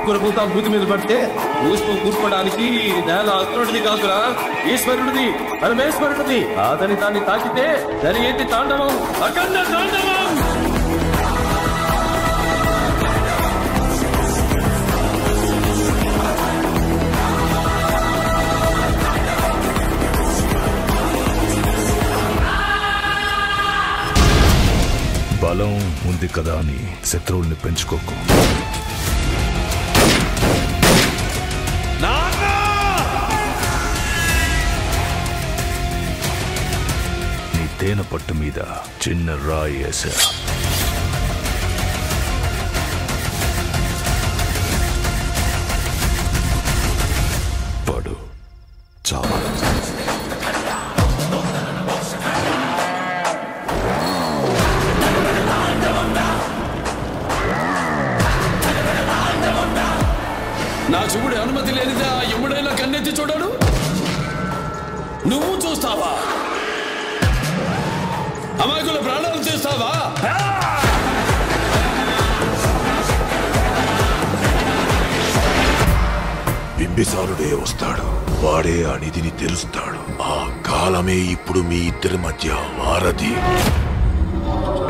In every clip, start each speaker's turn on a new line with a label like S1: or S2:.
S1: ఆకుకూర పూత భూతి మీద పడితే కూర్చోడానికి నేల అతనుడిది కాదురా, ఈశ్వరుడిది, పరమేశ్వరుడిది. అతని దాన్ని తాకితే జరిగేది తాండవం, అఖండ తాండవం.
S2: బలం ఉంది కదా అని శత్రువుల్ని పెంచుకోకు. నీ తేనె పట్టు మీద చిన్న రాయి వేసా. పడు చాలా.
S1: నా చూపుడు అనుమతి లేనిదా ఎప్పుడైనా కన్నెత్తి చూడడు. నువ్వు చూస్తావా? అమాయకుల ప్రాణాలు చేస్తావా?
S2: బింబిసారుడే వస్తాడు, వాడే ఆ నిధిని తెరుస్తాడు. ఆ కాలమే ఇప్పుడు మీ ఇద్దరి మధ్య వారధి.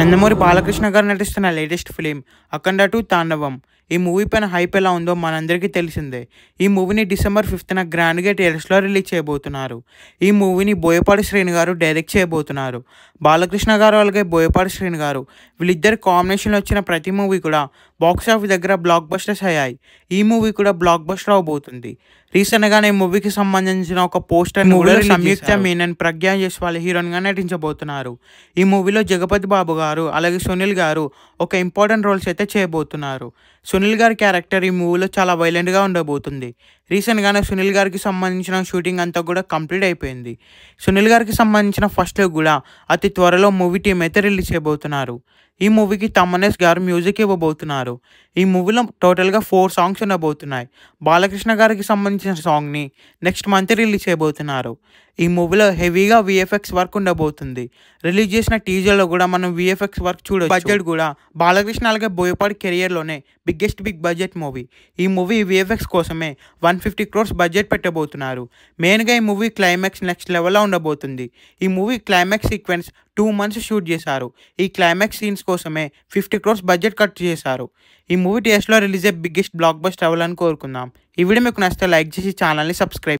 S3: నందమూరి బాలకృష్ణ గారు నటిస్తున్న లేటెస్ట్ ఫిలిం అఖండ 2 తాండవం. ఈ మూవీ పైన హైప్ ఎలా ఉందో మనందరికీ తెలిసిందే. ఈ మూవీని December 5th గ్రాండ్గా థియేటర్స్లో రిలీజ్ చేయబోతున్నారు. ఈ మూవీని బోయపాటి శ్రీను గారు డైరెక్ట్ చేయబోతున్నారు. బాలకృష్ణ గారు అలాగే బోయపాటి శ్రీను గారు వీళ్ళిద్దరు కాంబినేషన్లో వచ్చిన ప్రతి మూవీ కూడా బాక్స్ ఆఫీస్ దగ్గర బ్లాక్ బస్టర్స్ అయ్యాయి. ఈ మూవీ కూడా బ్లాక్ బస్టర్ అవబోతుంది. రీసెంట్గానే ఈ మూవీకి సంబంధించిన ఒక పోస్టర్ సంయుక్త మీనన్, ప్రజ్ఞా జైస్వాల్ హీరోయిన్గా నటించబోతున్నారు. ఈ మూవీలో జగపతి బాబు గారు అలాగే సునీల్ గారు ఒక ఇంపార్టెంట్ రోల్స్ అయితే చేయబోతున్నారు. సునీల్ గారి క్యారెక్టర్ ఈ మూవీలో చాలా వైలెంట్గా ఉండబోతుంది. రీసెంట్గానే సునీల్ గారికి సంబంధించిన షూటింగ్ అంతా కూడా కంప్లీట్ అయిపోయింది. సునీల్ గారికి సంబంధించిన ఫస్ట్ లుక్ కూడా అతి త్వరలో మూవీ టీం అయితే రిలీజ్ చేయబోతున్నారు. ఈ మూవీకి తమన్ గారు మ్యూజిక్ ఇవ్వబోతున్నారు. ఈ మూవీలో టోటల్గా 4 సాంగ్స్ ఉండబోతున్నాయి. బాలకృష్ణ గారికి సంబంధించిన సాంగ్ని నెక్స్ట్ మంత్ రిలీజ్ చేయబోతున్నారు. ఈ మూవీలో హెవీగా VFX వర్క్ ఉండబోతుంది. రిలీజ్ చేసిన టీజర్లో కూడా మనం VFX వర్క్ చూడొచ్చు. బడ్జెట్ కూడా బాలకృష్ణ అలాగే బోయపాటి కెరియర్లోనే బిగ్ బడ్జెట్ మూవీ. ఈ మూవీ VFX కోసమే 150 crores బడ్జెట్ పెట్టబోతున్నారు. మెయిన్గా ఈ మూవీ క్లైమాక్స్ నెక్స్ట్ లెవెల్లో ఉండబోతుంది. ఈ movie climax sequence 2 months shoot చేశారు. ఈ క్లైమాక్స్ సీన్స్ కోసమే 50 crores బడ్జెట్ కట్ చేశారు. ఈ మూవీ థియేటర్స్లో రిలీజ్ అయ్యే బిగ్గెస్ట్ బ్లాక్ బస్టర్ అవ్వాలని కోరుకుందాం. ఈ వీడియో మీకు నచ్చితే లైక్ చేసి ఛానల్ని సబ్స్క్రైబ్